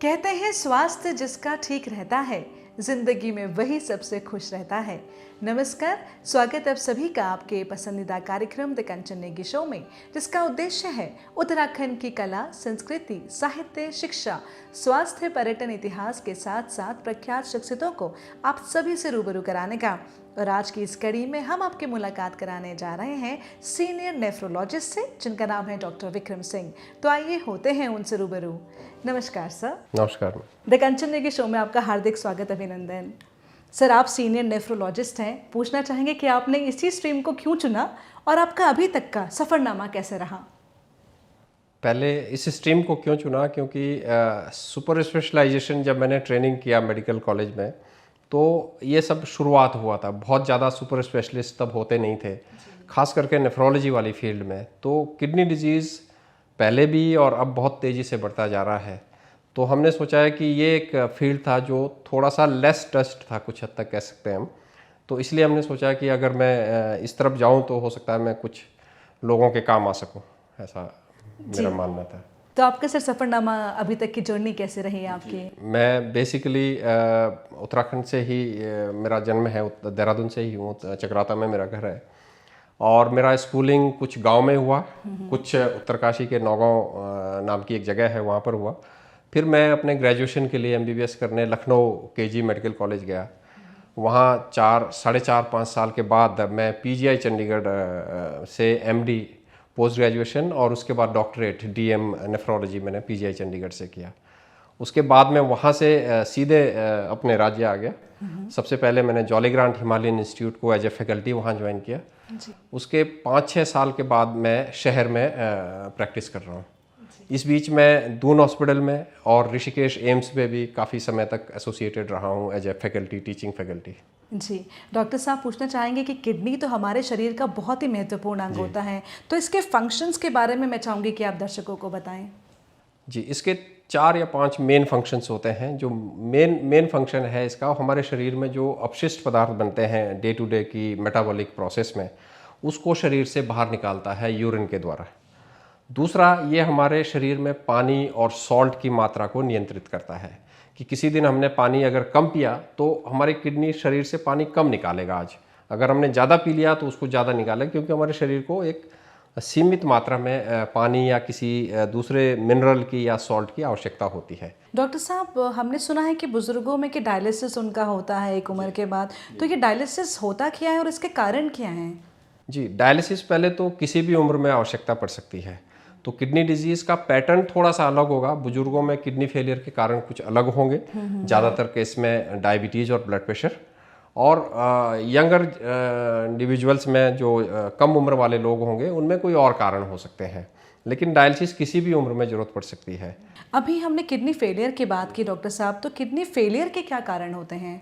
कहते हैं स्वास्थ्य जिसका ठीक रहता है जिंदगी में वही सबसे खुश रहता है। नमस्कार, स्वागत है आप सभी का आपके पसंदीदा कार्यक्रम द कंचन नेगी शो में, जिसका उद्देश्य है उत्तराखंड की कला, संस्कृति, साहित्य, शिक्षा, स्वास्थ्य, पर्यटन, इतिहास के साथ साथ प्रख्यात शख्सियतों को आप सभी से रूबरू कराने का। और आज की इस कड़ी में हम आपकी मुलाकात कराने जा रहे हैं सीनियर नेफ्रोलॉजिस्ट से, जिनका नाम है डॉक्टर विक्रम सिंह। तो आइए होते हैं उनसे रूबरू। नमस्कार सर। नमस्कार। द कंचन नेगी शो में आपका हार्दिक स्वागत, अभिनंदन। सर, आप सीनियर नेफ्रोलॉजिस्ट हैं, पूछना चाहेंगे कि आपने इसी स्ट्रीम को क्यों चुना और आपका अभी तक का सफ़रनामा कैसे रहा? पहले इस स्ट्रीम को क्यों चुना, क्योंकि सुपर स्पेशलाइजेशन जब मैंने ट्रेनिंग किया मेडिकल कॉलेज में, तो ये सब शुरुआत हुआ था। बहुत ज़्यादा सुपर स्पेशलिस्ट तब होते नहीं थे, खास करके नेफ्रोलॉजी वाली फील्ड में। तो किडनी डिजीज़ पहले भी और अब बहुत तेज़ी से बढ़ता जा रहा है। तो हमने सोचा है कि ये एक फील्ड था जो थोड़ा सा लेस टस्ट था, कुछ हद तक कह सकते हैं हम। तो इसलिए हमने सोचा कि अगर मैं इस तरफ जाऊं तो हो सकता है मैं कुछ लोगों के काम आ सकूं, ऐसा मेरा मानना था। तो आपका सर सफ़रनामा, अभी तक की जर्नी कैसे रही है आपकी? मैं बेसिकली उत्तराखंड से ही, मेरा जन्म है, देहरादून से ही हूँ, चकराता में मेरा घर है। और मेरा स्कूलिंग कुछ गांव में हुआ, कुछ उत्तरकाशी के नौगांव नाम की एक जगह है, वहाँ पर हुआ। फिर मैं अपने ग्रेजुएशन के लिए एमबीबीएस करने लखनऊ केजी मेडिकल कॉलेज गया। वहाँ 4.5 साल के बाद मैं पीजीआई चंडीगढ़ से एमडी पोस्ट ग्रेजुएशन और उसके बाद डॉक्टरेट डीएम नेफ्रोलॉजी मैंने पीजीआई चंडीगढ़ से किया। उसके बाद मैं वहाँ से सीधे अपने राज्य आ गया। सबसे पहले मैंने जॉली ग्रांट हिमालयन इंस्टीट्यूट को एज ए फैकल्टी वहाँ ज्वाइन किया। उसके 5-6 साल के बाद मैं शहर में प्रैक्टिस कर रहा हूँ। इस बीच मैं दून हॉस्पिटल में और ऋषिकेश एम्स में भी काफ़ी समय तक एसोसिएटेड रहा हूँ as a faculty, teaching faculty. जी डॉक्टर साहब, पूछना चाहेंगे कि किडनी तो हमारे शरीर का बहुत ही महत्वपूर्ण अंग होता है, तो इसके फंक्शंस के बारे में मैं चाहूँगी कि आप दर्शकों को बताएं। जी, इसके 4 या 5 मेन फंक्शंस होते हैं। जो मेन फंक्शन है इसका, हमारे शरीर में जो अपशिष्ट पदार्थ बनते हैं डे टू डे की मेटाबॉलिक प्रोसेस में, उसको शरीर से बाहर निकालता है यूरिन के द्वारा। दूसरा, ये हमारे शरीर में पानी और सॉल्ट की मात्रा को नियंत्रित करता है कि किसी दिन हमने पानी अगर कम पिया तो हमारी किडनी शरीर से पानी कम निकालेगा। आज अगर हमने ज़्यादा पी लिया तो उसको ज़्यादा निकालेगा, क्योंकि हमारे शरीर को एक सीमित मात्रा में पानी या किसी दूसरे मिनरल की या सॉल्ट की आवश्यकता होती है। डॉक्टर साहब, हमने सुना है कि बुजुर्गों में कि डायलिसिस उनका होता है एक उम्र के बाद, तो ये डायलिसिस होता क्या है और इसके कारण क्या हैं? जी, डायलिसिस पहले तो किसी भी उम्र में आवश्यकता पड़ सकती है। तो किडनी डिजीज़ का पैटर्न थोड़ा सा अलग होगा। बुजुर्गों में किडनी फेलियर के कारण कुछ अलग होंगे, ज़्यादातर केस में डायबिटीज़ और ब्लड प्रेशर। और यंगर इंडिविजुअल्स में जो कम उम्र वाले लोग होंगे उनमें कोई और कारण हो सकते हैं, लेकिन डायलिसिस किसी भी उम्र में ज़रूरत पड़ सकती है। अभी हमने किडनी फेलियर की बात की डॉक्टर साहब, तो किडनी फेलियर के क्या कारण होते हैं?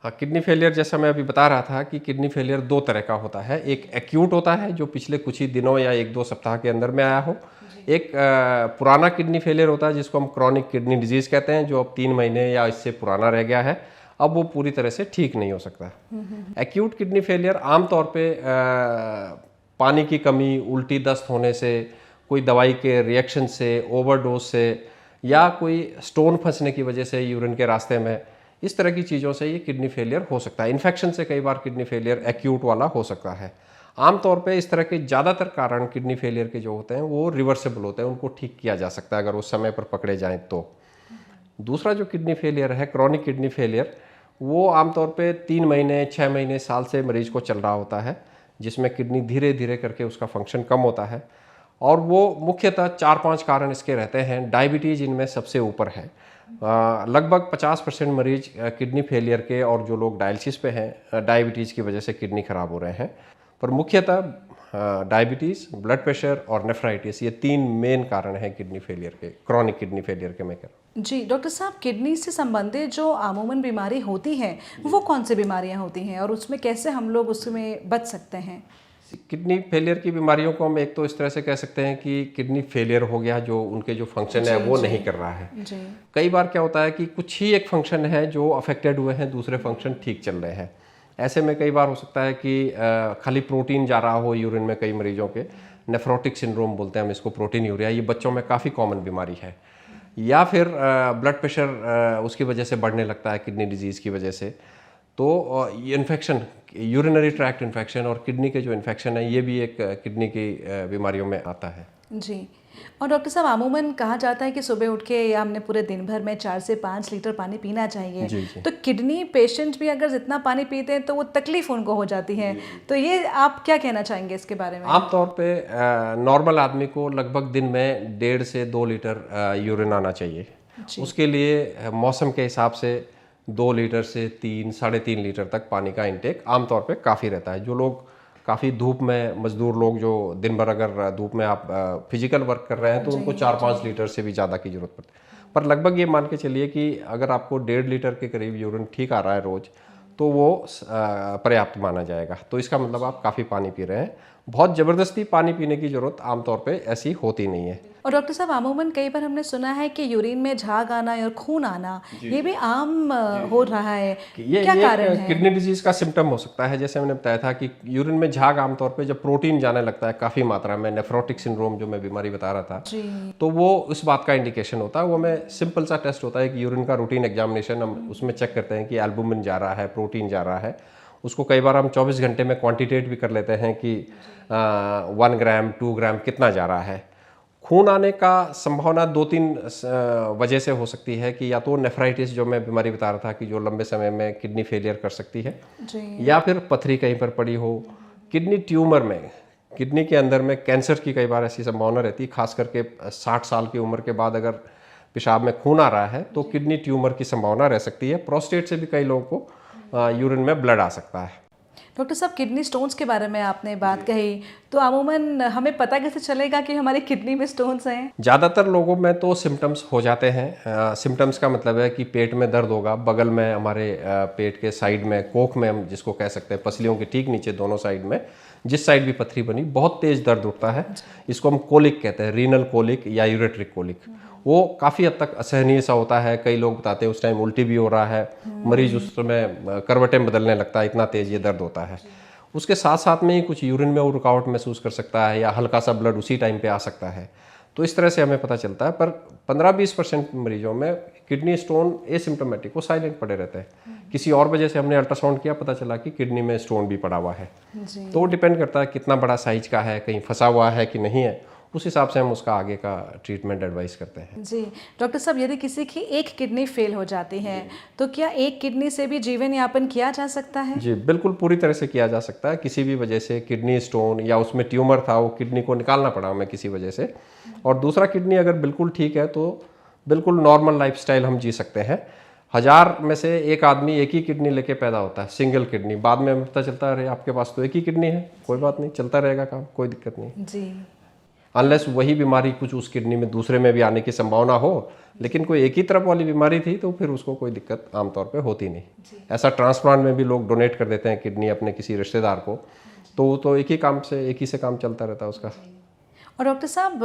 हाँ, किडनी फेलियर जैसा मैं अभी बता रहा था कि किडनी फेलियर 2 तरह का होता है। एक एक्यूट होता है जो पिछले कुछ ही दिनों या 1-2 सप्ताह के अंदर में आया हो। एक पुराना किडनी फेलियर होता है जिसको हम क्रॉनिक किडनी डिजीज़ कहते हैं, जो अब 3 महीने या इससे पुराना रह गया है, अब वो पूरी तरह से ठीक नहीं हो सकता। एक्यूट किडनी फेलियर आमतौर पे पानी की कमी, उल्टी दस्त होने से, कोई दवाई के रिएक्शन से, ओवरडोज से, या कोई स्टोन फंसने की वजह से यूरिन के रास्ते में, इस तरह की चीज़ों से ये किडनी फेलियर हो सकता है। इन्फेक्शन से कई बार किडनी फेलियर एक्यूट वाला हो सकता है। आमतौर पे इस तरह के ज़्यादातर कारण किडनी फेलियर के जो होते हैं वो रिवर्सेबल होते हैं, उनको ठीक किया जा सकता है अगर उस समय पर पकड़े जाएं तो। दूसरा जो किडनी फेलियर है, क्रॉनिक किडनी फेलियर, वो आमतौर पे 3 महीने, 6 महीने, साल से मरीज को चल रहा होता है, जिसमें किडनी धीरे धीरे करके उसका फंक्शन कम होता है। और वो मुख्यतः 4-5 कारण इसके रहते हैं। डायबिटीज़ इनमें सबसे ऊपर है। लगभग 50% मरीज किडनी फेलियर के, और जो लोग डायलिसिस पे हैं, डायबिटीज़ की वजह से किडनी खराब हो रहे हैं। पर मुख्यतः डायबिटीज़, ब्लड प्रेशर और नेफ्राइटिस, ये 3 मेन कारण हैं किडनी फेलियर के, क्रॉनिक किडनी फेलियर के। मैं कह रहा हूँ जी डॉक्टर साहब, किडनी से संबंधित जो आमूमन बीमारी होती है वो कौन सी बीमारियां होती हैं और उसमें कैसे हम लोग उसमें बच सकते हैं? किडनी फेलियर की बीमारियों को हम एक तो इस तरह से कह सकते हैं कि किडनी फेलियर हो गया, जो उनके जो फंक्शन है वो नहीं कर रहा है। कई बार क्या होता है कि कुछ ही एक फंक्शन है जो अफेक्टेड हुए हैं, दूसरे फंक्शन ठीक चल रहे हैं। ऐसे में कई बार हो सकता है कि खाली प्रोटीन जा रहा हो यूरिन में। कई मरीजों के नेफ्रोटिक सिंड्रोम बोलते हैं हम इसको, प्रोटीन यूरिया, ये बच्चों में काफ़ी कॉमन बीमारी है। या फिर ब्लड प्रेशर उसकी वजह से बढ़ने लगता है किडनी डिजीज़ की वजह से। तो ये इन्फेक्शन, यूरिनरी ट्रैक्ट इन्फेक्शन और किडनी के जो इन्फेक्शन है, ये भी एक किडनी की बीमारियों में आता है। जी। और डॉक्टर साहब, अमूमन कहा जाता है कि सुबह उठ के या हमने पूरे दिन भर में 4 से 5 लीटर पानी पीना चाहिए। जी, जी। तो किडनी पेशेंट भी अगर जितना पानी पीते हैं तो वो तकलीफ उनको हो जाती है। तो ये आप क्या कहना चाहेंगे इसके बारे में? आमतौर पे नॉर्मल आदमी को लगभग दिन में 1.5 से 2 लीटर यूरिन आना चाहिए। उसके लिए मौसम के हिसाब से 2 लीटर से 3, 3.5 लीटर तक पानी का इंटेक आमतौर पे काफ़ी रहता है। जो लोग काफ़ी धूप में, मजदूर लोग जो दिन भर अगर धूप में आप फिजिकल वर्क कर रहे हैं, तो उनको 4-5 लीटर से भी ज़्यादा की ज़रूरत पड़ती है। पर लगभग ये मान के चलिए कि अगर आपको 1.5 लीटर के करीब यूरिन ठीक आ रहा है रोज़, तो वो पर्याप्त माना जाएगा। तो इसका मतलब आप काफ़ी पानी पी रहे हैं। बहुत ज़बरदस्ती पानी पीने की ज़रूरत आमतौर पे ऐसी होती नहीं है। और डॉक्टर साहब, अमूमन कई बार हमने सुना है कि यूरिन में झाग आना और खून आना, ये भी आम हो रहा है। क्या कारण है? किडनी डिजीज का सिम्टम हो सकता है। जैसे मैंने बताया था कि यूरिन में झाग आमतौर पे जब प्रोटीन जाने लगता है काफ़ी मात्रा में, नेफ्रोटिक सिंड्रोम जो मैं बीमारी बता रहा था, तो वो उस बात का इंडिकेशन होता है। वो हमें सिंपल सा टेस्ट होता है कि यूरिन का रूटीन एग्जामिनेशन, हम उसमें चेक करते हैं कि एल्बुमिन जा रहा है, प्रोटीन जा रहा है। उसको कई बार हम 24 घंटे में क्वांटिटेट भी कर लेते हैं कि 1 ग्राम 2 ग्राम कितना जा रहा है। खून आने का संभावना 2-3 वजह से हो सकती है कि या तो नेफ्राइटिस जो मैं बीमारी बता रहा था कि जो लंबे समय में किडनी फेलियर कर सकती है, या फिर पथरी कहीं पर पड़ी हो, किडनी ट्यूमर में, किडनी के अंदर में कैंसर की कई बार ऐसी संभावना रहती है। खास करके 60 साल की उम्र के बाद अगर पेशाब में खून आ रहा है तो किडनी ट्यूमर की संभावना रह सकती है। प्रोस्टेट से भी कई लोगों को यूरिन में ब्लड आ सकता है। डॉक्टर साहब, किडनी स्टोन्स के बारे में आपने बात कही, तो अमूमन हमें पता कैसे चलेगा कि हमारी किडनी में स्टोन्स हैं? ज़्यादातर लोगों में तो सिम्टम्स हो जाते हैं। सिम्टम्स का मतलब है कि पेट में दर्द होगा, बगल में हमारे पेट के साइड में, कोख में हम जिसको कह सकते हैं, पसलियों के ठीक नीचे दोनों साइड में, जिस साइड भी पथरी बनी, बहुत तेज़ दर्द उठता है। इसको हम कोलिक कहते हैं, रीनल कोलिक या यूरेट्रिक कोलिक। वो काफ़ी हद तक असहनीय सा होता है। कई लोग बताते हैं उस टाइम उल्टी भी हो रहा है, मरीज उस समय करवटें बदलने लगता है, इतना तेज़ ये दर्द होता है। उसके साथ साथ में ही कुछ यूरिन में वो रुकावट महसूस कर सकता है, या हल्का सा ब्लड उसी टाइम पे आ सकता है। तो इस तरह से हमें पता चलता है। पर 15-20% मरीजों में किडनी स्टोन एसिम्प्टोमेटिक, वो साइलेंट पड़े रहते हैं। किसी और वजह से हमने अल्ट्रासाउंड किया, पता चला कि किडनी में स्टोन भी पड़ा हुआ है। तो वो डिपेंड करता है कितना बड़ा साइज का है, कहीं फंसा हुआ है कि नहीं है, उस हिसाब से हम उसका आगे का ट्रीटमेंट एडवाइस करते हैं। जी डॉक्टर साहब, यदि किसी की एक किडनी फेल हो जाती है, तो क्या एक किडनी से भी जीवन यापन किया जा सकता है? जी बिल्कुल, पूरी तरह से किया जा सकता है। किसी भी वजह से किडनी स्टोन या उसमें ट्यूमर था, वो किडनी को निकालना पड़ा हमें किसी वजह से, और दूसरा किडनी अगर बिल्कुल ठीक है, तो बिल्कुल नॉर्मल लाइफस्टाइल हम जी सकते हैं। 1000 में से एक आदमी एक ही किडनी लेके पैदा होता है, सिंगल किडनी। बाद में हमें पता चलता है अरे आपके पास तो एक ही किडनी है, कोई बात नहीं, चलता रहेगा काम, कोई दिक्कत नहीं जी। अनलेस वही बीमारी कुछ उस किडनी में दूसरे में भी आने की संभावना हो। लेकिन कोई एक ही तरफ वाली बीमारी थी तो फिर उसको कोई दिक्कत आमतौर पे होती नहीं। ऐसा ट्रांसप्लांट में भी लोग डोनेट कर देते हैं किडनी अपने किसी रिश्तेदार को, तो एक ही से काम चलता रहता है उसका। और डॉक्टर साहब,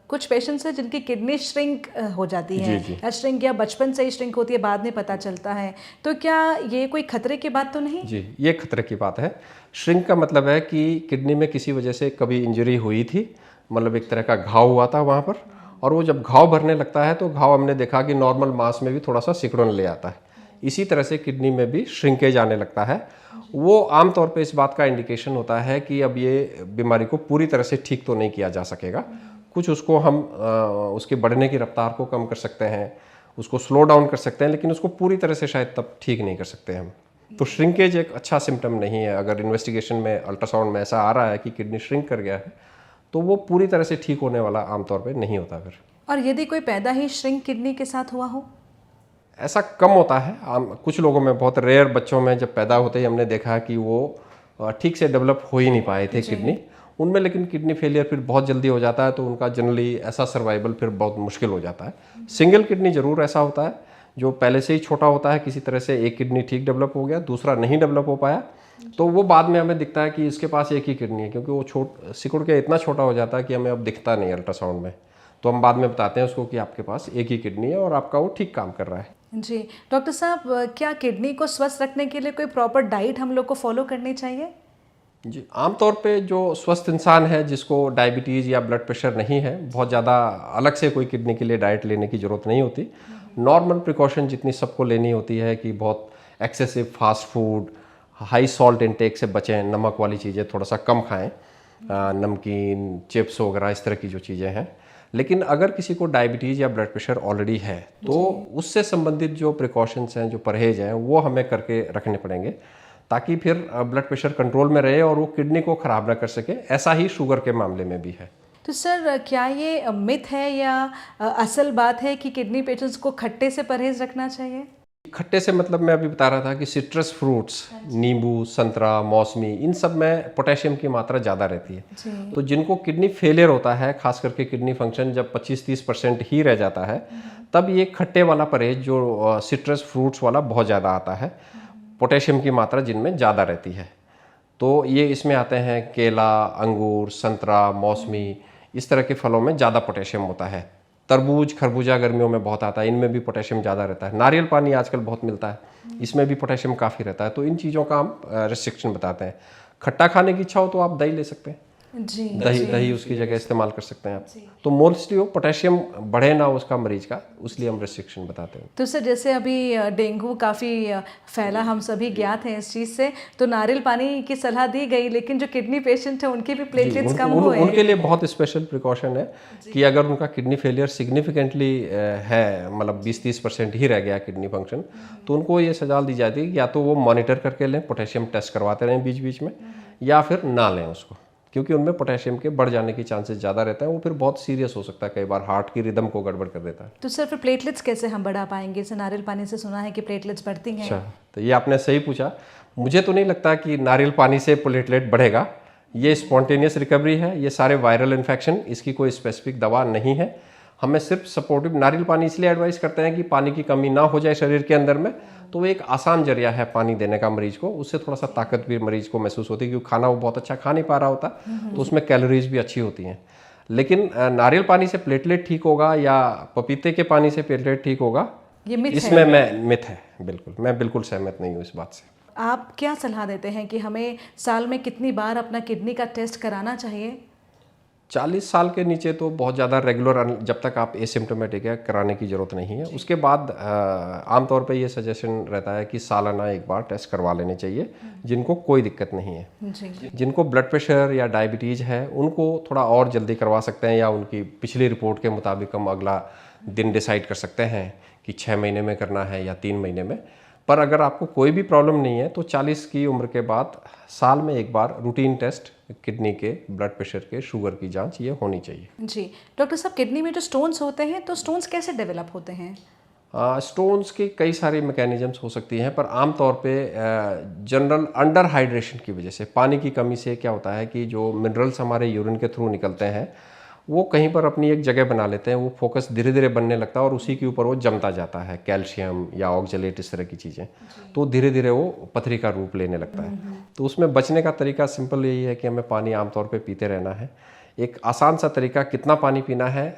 कुछ पेशेंट्स हैं जिनकी किडनी श्रिंक हो जाती है, या श्रिंक या बचपन से ही श्रिंक होती है, बाद में पता चलता है, तो क्या ये कोई खतरे की बात तो नहीं? जी, ये खतरे की बात है। श्रिंक का मतलब है कि किडनी में किसी वजह से कभी इंजरी हुई थी, मतलब एक तरह का घाव हुआ था वहाँ पर, और वो जब घाव भरने लगता है तो घाव हमने देखा कि नॉर्मल मास में भी थोड़ा सा सिकुड़न ले आता है। इसी तरह से किडनी में भी श्रिंकेज आने लगता है। वो आमतौर पे इस बात का इंडिकेशन होता है कि अब ये बीमारी को पूरी तरह से ठीक तो नहीं किया जा सकेगा। कुछ उसको हम उसके बढ़ने की रफ्तार को कम कर सकते हैं, उसको स्लो डाउन कर सकते हैं, लेकिन उसको पूरी तरह से शायद तब ठीक नहीं कर सकते हम। तो श्रिंकेज एक अच्छा सिम्टम नहीं है। अगर इन्वेस्टिगेशन में, अल्ट्रासाउंड में ऐसा आ रहा है कि किडनी श्रिंक कर गया है, तो वो पूरी तरह से ठीक होने वाला आमतौर पे नहीं होता फिर। और यदि कोई पैदा ही श्रिंक किडनी के साथ हुआ हो? ऐसा कम होता है। कुछ लोगों में, बहुत रेयर बच्चों में जब पैदा होते ही हमने देखा कि वो ठीक से डेवलप हो ही नहीं पाए थे किडनी उनमें, लेकिन किडनी फेलियर फिर बहुत जल्दी हो जाता है, तो उनका जनरली ऐसा सर्वाइवल फिर बहुत मुश्किल हो जाता है। सिंगल किडनी जरूर ऐसा होता है जो पहले से ही छोटा होता है, किसी तरह से एक किडनी ठीक डेवलप हो गया, दूसरा नहीं डेवलप हो पाया, तो वो बाद में हमें दिखता है कि इसके पास एक ही किडनी है, क्योंकि वो सिकुड़ के इतना छोटा हो जाता है कि हमें अब दिखता नहीं अल्ट्रासाउंड में। तो हम बाद में बताते हैं उसको कि आपके पास एक ही किडनी है और आपका वो ठीक काम कर रहा है। जी डॉक्टर साहब, क्या किडनी को स्वस्थ रखने के लिए कोई प्रॉपर डाइट हम लोग को फॉलो करनी चाहिए? जी, आमतौर पे जो स्वस्थ इंसान है जिसको डायबिटीज़ या ब्लड प्रेशर नहीं है, बहुत ज़्यादा अलग से कोई किडनी के लिए डाइट लेने की ज़रूरत नहीं होती। नॉर्मल प्रिकॉशन जितनी सबको लेनी होती है कि बहुत excessive fast food, high salt intake से बचें, नमक वाली चीज़ें थोड़ा सा कम खाएं, नमकीन, चिप्स वगैरह इस तरह की जो चीज़ें हैं। लेकिन अगर किसी को डायबिटीज़ या ब्लड प्रेशर ऑलरेडी है तो उससे संबंधित जो प्रिकॉशंस हैं, जो परहेज़ हैं, वो हमें करके रखने पड़ेंगे ताकि फिर ब्लड प्रेशर कंट्रोल में रहे और वो किडनी को ख़राब ना कर सके। ऐसा ही शुगर के मामले में भी है। तो सर क्या ये मिथ है या असल बात है कि किडनी पेशेंट्स को खट्टे से परहेज रखना चाहिए? खट्टे से मतलब मैं अभी बता रहा था कि सिट्रस फ्रूट्स, नींबू, संतरा, मौसमी, इन सब में पोटेशियम की मात्रा ज़्यादा रहती है। तो जिनको किडनी फेलियर होता है, खास करके किडनी फंक्शन जब 25-30% ही रह जाता है, तब ये खट्टे वाला परहेज जो सिट्रस फ्रूट्स वाला बहुत ज़्यादा आता है। पोटेशियम की मात्रा जिनमें ज़्यादा रहती है, तो ये इसमें आते हैं केला, अंगूर, संतरा, मौसमी, इस तरह के फलों में ज़्यादा पोटेशियम होता है। तरबूज, खरबूजा गर्मियों में बहुत आता है, इनमें भी पोटेशियम ज़्यादा रहता है। नारियल पानी आजकल बहुत मिलता है, इसमें भी पोटेशियम काफ़ी रहता है। तो इन चीज़ों का हम रिस्ट्रिक्शन बताते हैं। खट्टा खाने की इच्छा हो तो आप दही ले सकते हैं, दही उसकी जगह इस्तेमाल कर सकते हैं आप। तो मोस्टली वो पोटेशियम बढ़े ना उसका मरीज का, उसलिए हम रिस्ट्रिक्शन बताते हैं। तो सर जैसे अभी डेंगू काफ़ी फैला, हम सभी ज्ञात हैं इस चीज़ से, तो नारियल पानी की सलाह दी गई, लेकिन जो किडनी पेशेंट है उनके भी प्लेटलेट्स कम हुए। उनके लिए बहुत स्पेशल प्रिकॉशन है कि अगर उनका किडनी फेलियर सिग्निफिकेंटली है, मतलब 20-30% ही रह गया किडनी फंक्शन, तो उनको ये सलाह दी जाती है कि या तो वो मॉनिटर करके लें, पोटेशियम टेस्ट करवाते रहें बीच बीच में, या फिर ना लें उसको, क्योंकि उनमें पोटेशियम के बढ़ जाने के चांसेस ज़्यादा रहते हैं। वो फिर बहुत सीरियस हो सकता है, कई बार हार्ट की रिदम को गड़बड़ कर देता है। तो सर फिर प्लेटलेट्स कैसे हम बढ़ा पाएंगे? जैसे नारियल पानी से सुना है कि प्लेटलेट्स बढ़ती हैं। अच्छा, तो ये आपने सही पूछा। मुझे तो नहीं लगता कि नारियल पानी से प्लेटलेट बढ़ेगा। ये स्पॉन्टेनियस रिकवरी है, ये सारे वायरल इन्फेक्शन, इसकी कोई स्पेसिफिक दवा नहीं है। हमें सिर्फ सपोर्टिव नारियल पानी इसलिए एडवाइस करते हैं कि पानी की कमी ना हो जाए शरीर के अंदर में, तो एक आसान जरिया है पानी देने का मरीज को। उससे थोड़ा सा ताकत भी मरीज को महसूस होती है, क्योंकि खाना वो बहुत अच्छा खा नहीं पा रहा होता, तो उसमें कैलोरीज भी अच्छी होती हैं। लेकिन नारियल पानी से प्लेटलेट ठीक होगा या पपीते के पानी से प्लेटलेट ठीक होगा, ये मिथ इसमें मैं मिथ है, बिल्कुल मैं बिल्कुल सहमत नहीं हूँ इस बात से। आप क्या सलाह देते हैं कि हमें साल में कितनी बार अपना किडनी का टेस्ट कराना चाहिए? 40 साल के नीचे तो बहुत ज़्यादा रेगुलर, जब तक आप एसिम्टोमेटिक है, कराने की ज़रूरत नहीं है। उसके बाद आमतौर पे ये सजेशन रहता है कि सालाना एक बार टेस्ट करवा लेने चाहिए, जिनको कोई दिक्कत नहीं है। जिनको ब्लड प्रेशर या डायबिटीज़ है उनको थोड़ा और जल्दी करवा सकते हैं, या उनकी पिछली रिपोर्ट के मुताबिक हम अगला दिन डिसाइड कर सकते हैं कि 6 महीने में करना है या 3 महीने में। पर अगर आपको कोई भी प्रॉब्लम नहीं है तो 40 की उम्र के बाद साल में एक बार रूटीन टेस्ट, किडनी के, ब्लड प्रेशर के, शुगर की जांच ये होनी चाहिए। जी डॉक्टर साहब, किडनी में जो स्टोन्स होते हैं, तो स्टोन्स कैसे डेवलप होते हैं? स्टोन्स की कई सारी मैकेनिज्म्स हो सकती हैं, पर आमतौर पे जनरल अंडर हाइड्रेशन की वजह से, पानी की कमी से क्या होता है कि जो मिनरल्स हमारे यूरिन के थ्रू निकलते हैं वो कहीं पर अपनी एक जगह बना लेते हैं, वो फोकस धीरे धीरे बनने लगता है और उसी के ऊपर वो जमता जाता है, कैल्शियम या ऑक्जेलेट, इस तरह की चीज़ें, तो धीरे धीरे वो पथरी का रूप लेने लगता है। तो उसमें बचने का तरीका सिंपल यही है कि हमें पानी आमतौर पे पीते रहना है। एक आसान सा तरीका कितना पानी पीना है,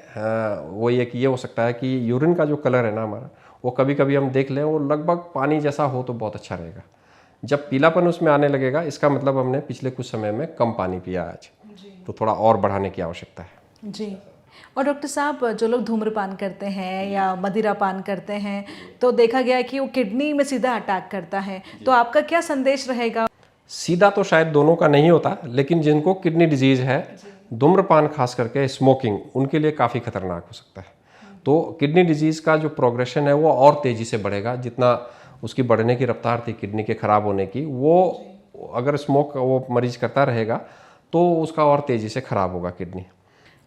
वो ये हो सकता है कि यूरिन का जो कलर है ना हमारा, वो कभी कभी हम देख लें वो लगभग पानी जैसा हो तो बहुत अच्छा रहेगा। जब पीलापन उसमें आने लगेगा, इसका मतलब हमने पिछले कुछ समय में कम पानी पिया आज, तो थोड़ा और बढ़ाने की आवश्यकता है। जी। और डॉक्टर साहब, जो लोग धूम्रपान करते हैं या मदिरा पान करते हैं, तो देखा गया है कि वो किडनी में सीधा अटैक करता है, तो आपका क्या संदेश रहेगा? सीधा तो शायद दोनों का नहीं होता, लेकिन जिनको किडनी डिजीज़ है, धूम्रपान खास करके स्मोकिंग, उनके लिए काफ़ी खतरनाक हो सकता है। तो किडनी डिजीज़ का जो प्रोग्रेशन है वो और तेज़ी से बढ़ेगा, जितना उसकी बढ़ने की रफ्तार थी किडनी के ख़राब होने की, वो अगर स्मोक वो मरीज करता रहेगा तो उसका और तेज़ी से ख़राब होगा किडनी।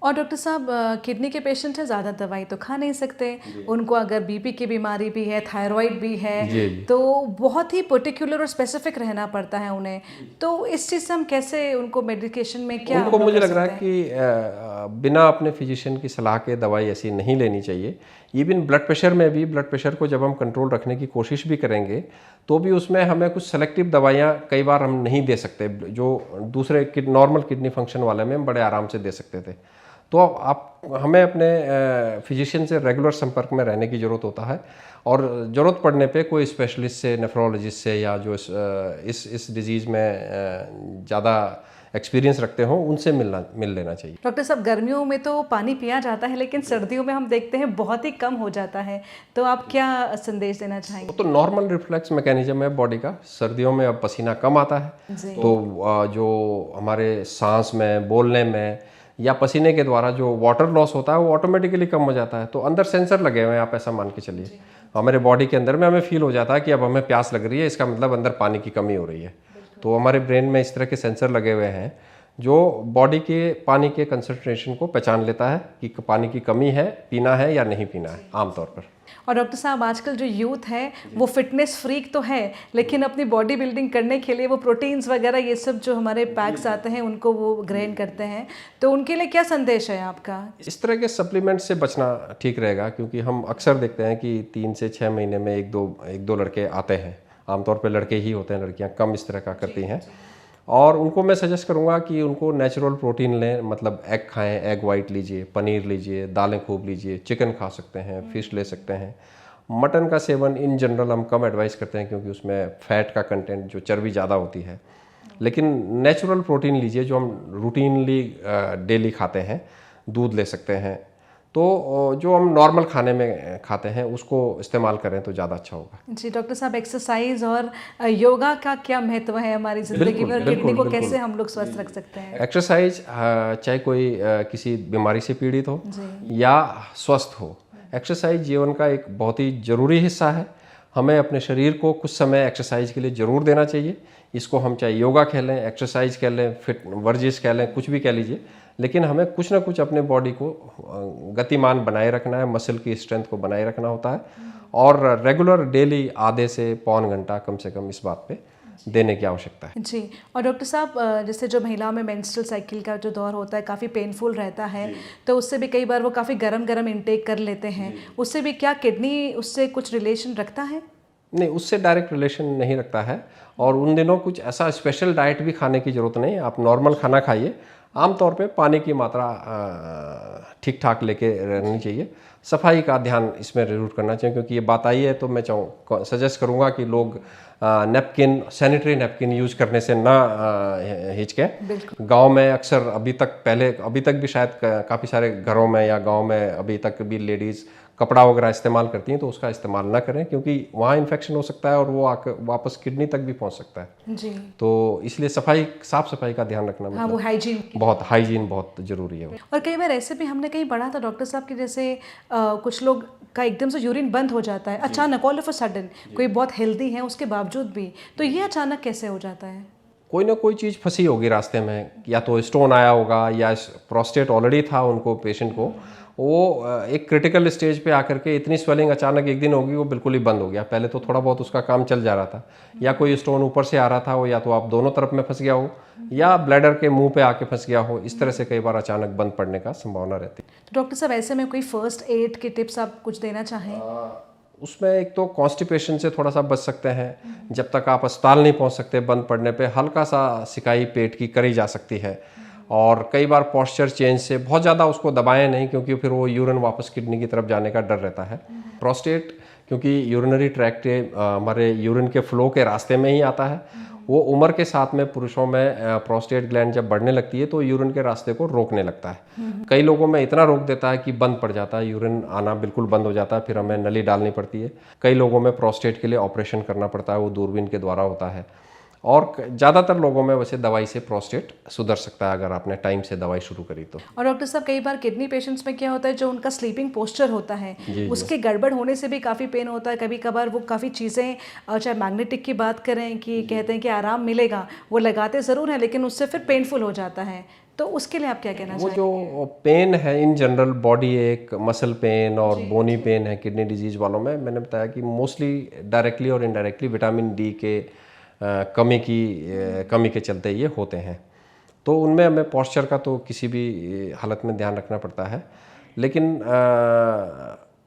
और डॉक्टर साहब, किडनी के पेशेंट हैं, ज़्यादा दवाई तो खा नहीं सकते, उनको अगर बीपी की बीमारी भी है, थायराइड भी है, तो बहुत ही पर्टिकुलर और स्पेसिफिक रहना पड़ता है उन्हें। तो इस चीज़ से हम कैसे उनको मेडिकेशन में क्या उनको मुझे लग रहा है कि बिना अपने फिजिशियन की सलाह के दवाई ऐसी नहीं लेनी चाहिए। इवन ब्लड प्रेशर में भी, ब्लड प्रेशर को जब हम कंट्रोल रखने की कोशिश भी करेंगे तो भी उसमें हमें कुछ सेलेक्टिव दवाइयाँ कई बार हम नहीं दे सकते, जो दूसरे नॉर्मल किडनी फंक्शन वाले में हम बड़े आराम से दे सकते थे। तो आप हमें अपने फिजिशियन से रेगुलर संपर्क में रहने की ज़रूरत होता है, और ज़रूरत पड़ने पे कोई स्पेशलिस्ट से, नेफ्रोलॉजिस्ट से, या जो इस डिजीज़ में ज़्यादा एक्सपीरियंस रखते हो उनसे मिल लेना चाहिए। डॉक्टर साहब, गर्मियों में तो पानी पिया जाता है, लेकिन सर्दियों में हम देखते हैं बहुत ही कम हो जाता है, तो आप क्या संदेश देना चाहेंगे? तो नॉर्मल रिफ्लेक्स मैकेनिज्म है बॉडी का। सर्दियों में अब पसीना कम आता है, तो जो हमारे सांस में, बोलने में या पसीने के द्वारा जो वाटर लॉस होता है वो ऑटोमेटिकली कम हो जाता है। तो अंदर सेंसर लगे हुए हैं, आप ऐसा मान के चलिए, हमारे बॉडी के अंदर में हमें फील हो जाता है कि अब हमें प्यास लग रही है, इसका मतलब अंदर पानी की कमी हो रही है। तो हमारे ब्रेन में इस तरह के सेंसर लगे हुए हैं जो बॉडी के पानी के कंसंट्रेशन को पहचान लेता है कि पानी की कमी है, पीना है या नहीं पीना है आमतौर पर। और डॉक्टर साहब, आजकल जो यूथ है वो फिटनेस फ्रीक तो है, लेकिन अपनी बॉडी बिल्डिंग करने के लिए वो प्रोटीन्स वगैरह ये सब जो हमारे पैक्स आते हैं उनको वो ग्रहण करते हैं, तो उनके लिए क्या संदेश है आपका? इस तरह के सप्लीमेंट से बचना ठीक रहेगा, क्योंकि हम अक्सर देखते हैं कि 3 से 6 महीने में एक दो लड़के आते हैं। आमतौर पर लड़के ही होते हैं, लड़कियां कम इस तरह का करती हैं। और उनको मैं सजेस्ट करूंगा कि उनको नेचुरल प्रोटीन लें, मतलब एग खाएं, एग वाइट लीजिए, पनीर लीजिए, दालें खूब लीजिए, चिकन खा सकते हैं, फिश ले सकते हैं। मटन का सेवन इन जनरल हम कम एडवाइस करते हैं, क्योंकि उसमें फैट का कंटेंट, जो चर्बी ज़्यादा होती है। लेकिन नेचुरल प्रोटीन लीजिए जो हम रूटीनली डेली खाते हैं। दूध ले सकते हैं, तो जो हम नॉर्मल खाने में खाते हैं उसको इस्तेमाल करें तो ज़्यादा अच्छा होगा। जी डॉक्टर साहब, एक्सरसाइज और योगा का क्या महत्व है हमारी ज़िंदगी में, और किडनी को कैसे हम लोग स्वस्थ रख सकते हैं? एक्सरसाइज, चाहे कोई किसी बीमारी से पीड़ित हो या स्वस्थ हो, एक्सरसाइज जीवन का एक बहुत ही ज़रूरी हिस्सा है। हमें अपने शरीर को कुछ समय एक्सरसाइज के लिए ज़रूर देना चाहिए। इसको हम चाहे योगा कह लें, एक्सरसाइज कह लें, फिट वर्जिश कह लें, कुछ भी कह लीजिए, लेकिन हमें कुछ ना कुछ अपने बॉडी को गतिमान बनाए रखना है, मसल की स्ट्रेंथ को बनाए रखना होता है, और रेगुलर डेली आधे से पौन घंटा कम से कम इस बात पे देने की आवश्यकता है। जी। और डॉक्टर साहब, जैसे जो महिलाओं में मेंस्ट्रुअल साइकिल का जो दौर होता है काफ़ी पेनफुल रहता है, तो उससे भी कई बार वो काफ़ी गरम इनटेक कर लेते हैं, उससे भी क्या किडनी उससे कुछ रिलेशन रखता है? नहीं, उससे डायरेक्ट रिलेशन नहीं रखता है, और उन दिनों कुछ ऐसा स्पेशल डाइट भी खाने की ज़रूरत नहीं है। आप नॉर्मल खाना खाइए, आमतौर पे पानी की मात्रा ठीक ठाक लेके रहनी चाहिए। सफाई का ध्यान इसमें ज़रूर करना चाहिए, क्योंकि ये बात आई है तो मैं सजेस्ट करूँगा कि लोग नैपकिन, सैनिटरी नैपकिन यूज करने से ना हिचकें। गांव में अक्सर अभी तक भी शायद काफ़ी सारे घरों में या गांव में अभी तक भी लेडीज़ कपड़ा वगैरह इस्तेमाल करती हैं, तो उसका इस्तेमाल ना करें, क्योंकि वहाँ इन्फेक्शन हो सकता है और वो आकर वापस किडनी तक भी पहुँच सकता है। जी। तो इसलिए साफ सफाई का ध्यान रखना, हाँ, वो हाइजीन बहुत ज़रूरी है। और कई बार ऐसे भी हमने कहीं पढ़ा था डॉक्टर साहब कि जैसे कुछ लोग का एकदम से यूरिन बंद हो जाता है अचानक, ऑल ऑफ अ सडन, कोई बहुत हेल्दी है उसके बावजूद भी, तो ये अचानक कैसे हो जाता है? कोई ना कोई चीज़ फंसी होगी रास्ते में, या तो स्टोन आया होगा, या प्रोस्टेट ऑलरेडी था उनको, पेशेंट को, वो एक क्रिटिकल स्टेज पे आकर के इतनी स्वेलिंग अचानक एक दिन होगी, वो बिल्कुल ही बंद हो गया। पहले तो थोड़ा बहुत उसका काम चल जा रहा था, या कोई स्टोन ऊपर से आ रहा था, वो या तो आप दोनों तरफ में फंस गया हो, या ब्लैडर के मुंह पे आके फंस गया हो। इस तरह से कई बार अचानक बंद पड़ने का संभावना रहती है। तो डॉक्टर साहब, ऐसे में कोई फर्स्ट एड के टिप्स आप कुछ देना चाहें? उसमें एक तो कॉन्स्टिपेशन से थोड़ा सा बच सकते हैं। जब तक आप अस्पताल नहीं पहुंच सकते, बंद पड़ने पे हल्का सा सिकाई पेट की करी जा सकती है। और कई बार पोस्चर चेंज से बहुत ज़्यादा उसको दबाएं नहीं, क्योंकि फिर वो यूरिन वापस किडनी की तरफ जाने का डर रहता है। प्रोस्टेट, क्योंकि यूरिनरी ट्रैक्ट हमारे यूरिन के फ्लो के रास्ते में ही आता है, वो उम्र के साथ में पुरुषों में प्रोस्टेट ग्लैंड जब बढ़ने लगती है तो यूरिन के रास्ते को रोकने लगता है। कई लोगों में इतना रोक देता है कि बंद पड़ जाता है, यूरिन आना बिल्कुल बंद हो जाता है, फिर हमें नली डालनी पड़ती है। कई लोगों में प्रोस्टेट के लिए ऑपरेशन करना पड़ता है, वो दूरबीन के द्वारा होता है। और ज़्यादातर लोगों में वैसे दवाई से प्रोस्टेट सुधर सकता है, अगर आपने टाइम से दवाई शुरू करी तो। और डॉक्टर साहब, कई बार किडनी पेशेंट्स में क्या होता है, जो उनका स्लीपिंग पोस्चर होता है उसके गड़बड़ होने से भी काफ़ी पेन होता है। कभी कभार वो काफ़ी चीज़ें, चाहे मैग्नेटिक की बात करें कि कहते हैं कि आराम मिलेगा, वो लगाते ज़रूर हैं लेकिन उससे फिर पेनफुल हो जाता है, तो उसके लिए आप क्या कहना चाहेंगे? वो जो पेन है इन जनरल, बॉडी एक, मसल पेन और बोनी पेन है किडनी डिजीज वालों में, मैंने बताया कि मोस्टली डायरेक्टली और इनडायरेक्टली विटामिन डी के कमी के चलते ये होते हैं। तो उनमें हमें पोस्चर का तो किसी भी हालत में ध्यान रखना पड़ता है। लेकिन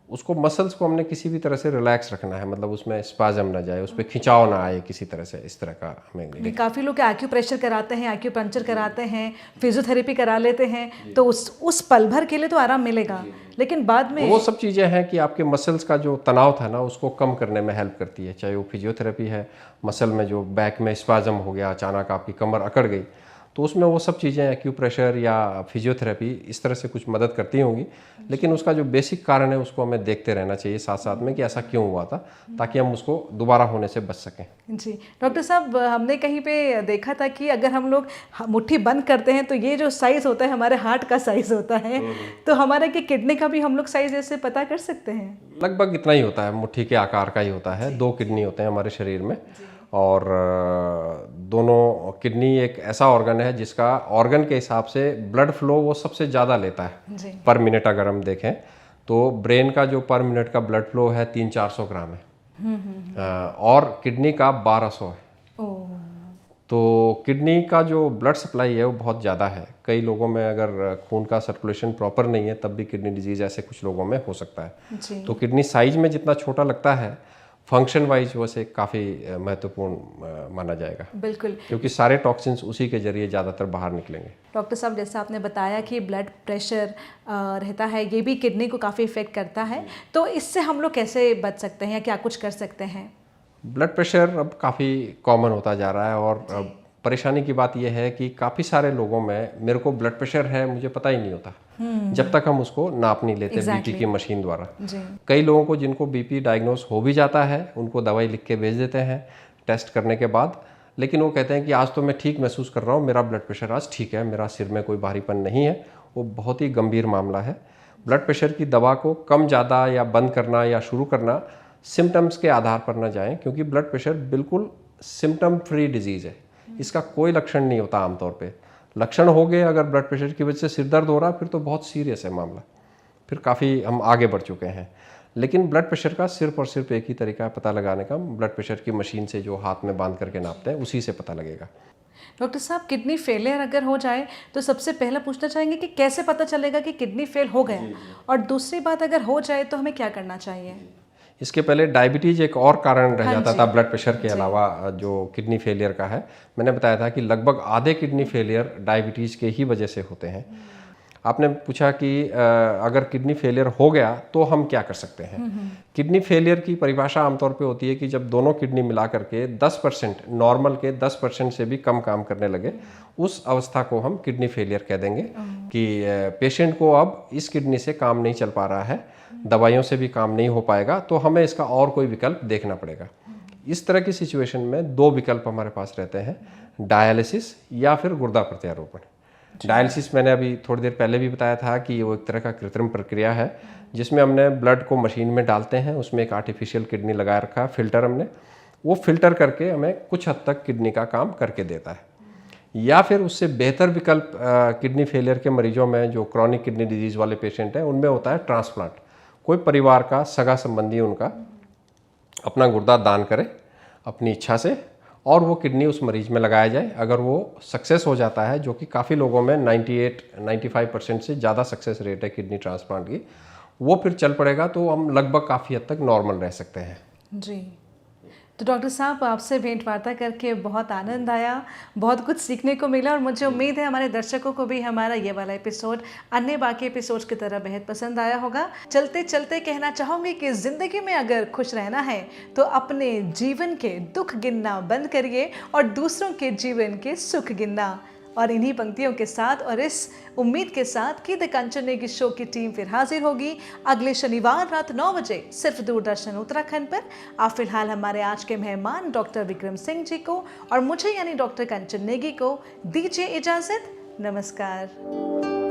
उसको मसल्स को हमने किसी भी तरह से रिलैक्स रखना है, मतलब उसमें स्पाजम ना जाए, उस पर खिंचाव ना आए किसी तरह से, इस तरह का हमें। काफ़ी लोग एक्यूप्रेशर कराते हैं, एक्यूपंक्चर कराते हैं, फिजियोथेरेपी करा लेते हैं, तो उस पल भर के लिए तो आराम मिलेगा, लेकिन बाद में वो सब चीज़ें हैं कि आपके मसल्स का जो तनाव था ना उसको कम करने में हेल्प करती है। चाहे वो फिजियोथेरेपी है, मसल में जो बैक में स्पाजम हो गया, अचानक आपकी कमर अकड़ गई, तो उसमें वो सब चीज़ें एक्यूप्रेशर या फिजियोथेरेपी इस तरह से कुछ मदद करती होंगी, लेकिन उसका जो बेसिक कारण है उसको हमें देखते रहना चाहिए साथ साथ में कि ऐसा क्यों हुआ था, ताकि हम उसको दोबारा होने से बच सकें। जी डॉक्टर साहब, हमने कहीं पे देखा था कि अगर हम लोग मुट्ठी बंद करते हैं तो ये जो साइज़ होता है हमारे हार्ट का साइज़ होता है, तो हमारे कि किडनी का भी हम लोग साइज़ ऐसे पता कर सकते हैं? लगभग इतना ही होता है, मुट्ठी के आकार का ही होता है। 2 किडनी होते हैं हमारे शरीर में, और दोनों किडनी एक ऐसा ऑर्गन है जिसका ऑर्गन के हिसाब से ब्लड फ्लो वो सबसे ज़्यादा लेता है पर मिनट। अगर हम देखें तो ब्रेन का जो पर मिनट का ब्लड फ्लो है 300-400 ग्राम है, और किडनी का 1200 है। तो किडनी का जो ब्लड सप्लाई है वो बहुत ज़्यादा है। कई लोगों में अगर खून का सर्कुलेशन प्रॉपर नहीं है तब भी किडनी डिजीज़ ऐसे कुछ लोगों में हो सकता है। तो किडनी साइज में जितना छोटा लगता है, फंक्शन वाइज वैसे काफ़ी महत्वपूर्ण माना जाएगा। बिल्कुल, क्योंकि सारे टॉक्सिन्स उसी के जरिए ज़्यादातर बाहर निकलेंगे। डॉक्टर साहब, जैसा आपने बताया कि ब्लड प्रेशर रहता है, ये भी किडनी को काफ़ी इफेक्ट करता है, तो इससे हम लोग कैसे बच सकते हैं या क्या कुछ कर सकते हैं? ब्लड प्रेशर अब काफ़ी कॉमन होता जा रहा है, और परेशानी की बात यह है कि काफ़ी सारे लोगों में मेरे को ब्लड प्रेशर है मुझे पता ही नहीं होता जब तक हम उसको नाप नहीं लेते बीपी की मशीन द्वारा। कई लोगों को जिनको बीपी डायग्नोस हो भी जाता है उनको दवाई लिख के भेज देते हैं टेस्ट करने के बाद, लेकिन वो कहते हैं कि आज तो मैं ठीक महसूस कर रहा हूँ, मेरा ब्लड प्रेशर आज ठीक है, मेरा सिर में कोई भारीपन नहीं है। वो बहुत ही गंभीर मामला है। ब्लड प्रेशर की दवा को कम ज़्यादा या बंद करना या शुरू करना सिम्टम्स के आधार पर ना जाएं, क्योंकि ब्लड प्रेशर बिल्कुल सिम्टम फ्री डिजीज़ है। इसका कोई लक्षण नहीं होता आमतौर पे। लक्षण हो गए अगर ब्लड प्रेशर की वजह से सिर दर्द हो रहा फिर तो बहुत सीरियस है मामला, फिर काफ़ी हम आगे बढ़ चुके हैं। लेकिन ब्लड प्रेशर का सिर्फ और सिर्फ एक ही तरीका है पता लगाने का, ब्लड प्रेशर की मशीन से जो हाथ में बांध करके नापते हैं उसी से पता लगेगा। डॉक्टर साहब, किडनी फेलियर अगर हो जाए तो सबसे पहला पूछना चाहेंगे कि कैसे पता चलेगा कि किडनी फेल हो गया, और दूसरी बात अगर हो जाए तो हमें क्या करना चाहिए? इसके पहले डायबिटीज एक और कारण रह जाता था ब्लड प्रेशर के अलावा जो किडनी फेलियर का है। मैंने बताया था कि लगभग आधे किडनी फेलियर डायबिटीज़ के ही वजह से होते हैं। आपने पूछा कि अगर किडनी फेलियर हो गया तो हम क्या कर सकते हैं। किडनी फेलियर की परिभाषा आमतौर पे होती है कि जब दोनों किडनी मिला करके 10%, नॉर्मल के 10% से भी कम काम करने लगे, उस अवस्था को हम किडनी फेलियर कह देंगे कि पेशेंट को अब इस किडनी से काम नहीं चल पा रहा है, दवाइयों से भी काम नहीं हो पाएगा, तो हमें इसका और कोई विकल्प देखना पड़ेगा। इस तरह की सिचुएशन में 2 विकल्प हमारे पास रहते हैं, डायलिसिस या फिर गुर्दा प्रत्यारोपण। डायलिसिस मैंने अभी थोड़ी देर पहले भी बताया था कि वो एक तरह का कृत्रिम प्रक्रिया है जिसमें हमने ब्लड को मशीन में डालते हैं, उसमें एक आर्टिफिशियल किडनी लगा रखा है, फिल्टर हमने, वो फिल्टर करके हमें कुछ हद तक किडनी का काम करके देता है। या फिर उससे बेहतर विकल्प किडनी फेलियर के मरीजों में जो क्रॉनिक किडनी डिजीज़ वाले पेशेंट हैं उनमें होता है ट्रांसप्लांट। कोई परिवार का सगा संबंधी उनका अपना गुर्दा दान करे अपनी इच्छा से, और वो किडनी उस मरीज में लगाया जाए। अगर वो सक्सेस हो जाता है, जो कि काफ़ी लोगों में 98-95% से ज़्यादा सक्सेस रेट है किडनी ट्रांसप्लांट की, वो फिर चल पड़ेगा तो हम लगभग काफ़ी हद तक नॉर्मल रह सकते हैं। जी, तो डॉक्टर साहब, आपसे भेंट वार्ता करके बहुत आनंद आया, बहुत कुछ सीखने को मिला, और मुझे उम्मीद है हमारे दर्शकों को भी हमारा ये वाला एपिसोड अन्य बाकी एपिसोड्स की तरह बेहद पसंद आया होगा। चलते चलते कहना चाहूँगी कि ज़िंदगी में अगर खुश रहना है तो अपने जीवन के दुख गिनना बंद करिए और दूसरों के जीवन के सुख गिनना। और इन्हीं पंक्तियों के साथ और इस उम्मीद के साथ कि द कंचन नेगी शो की टीम फिर हाजिर होगी अगले शनिवार रात 9 बजे सिर्फ दूरदर्शन उत्तराखंड पर। आप फिलहाल हमारे आज के मेहमान डॉक्टर विक्रम सिंह जी को और मुझे यानी डॉक्टर कंचन नेगी को दीजिए इजाज़त। नमस्कार।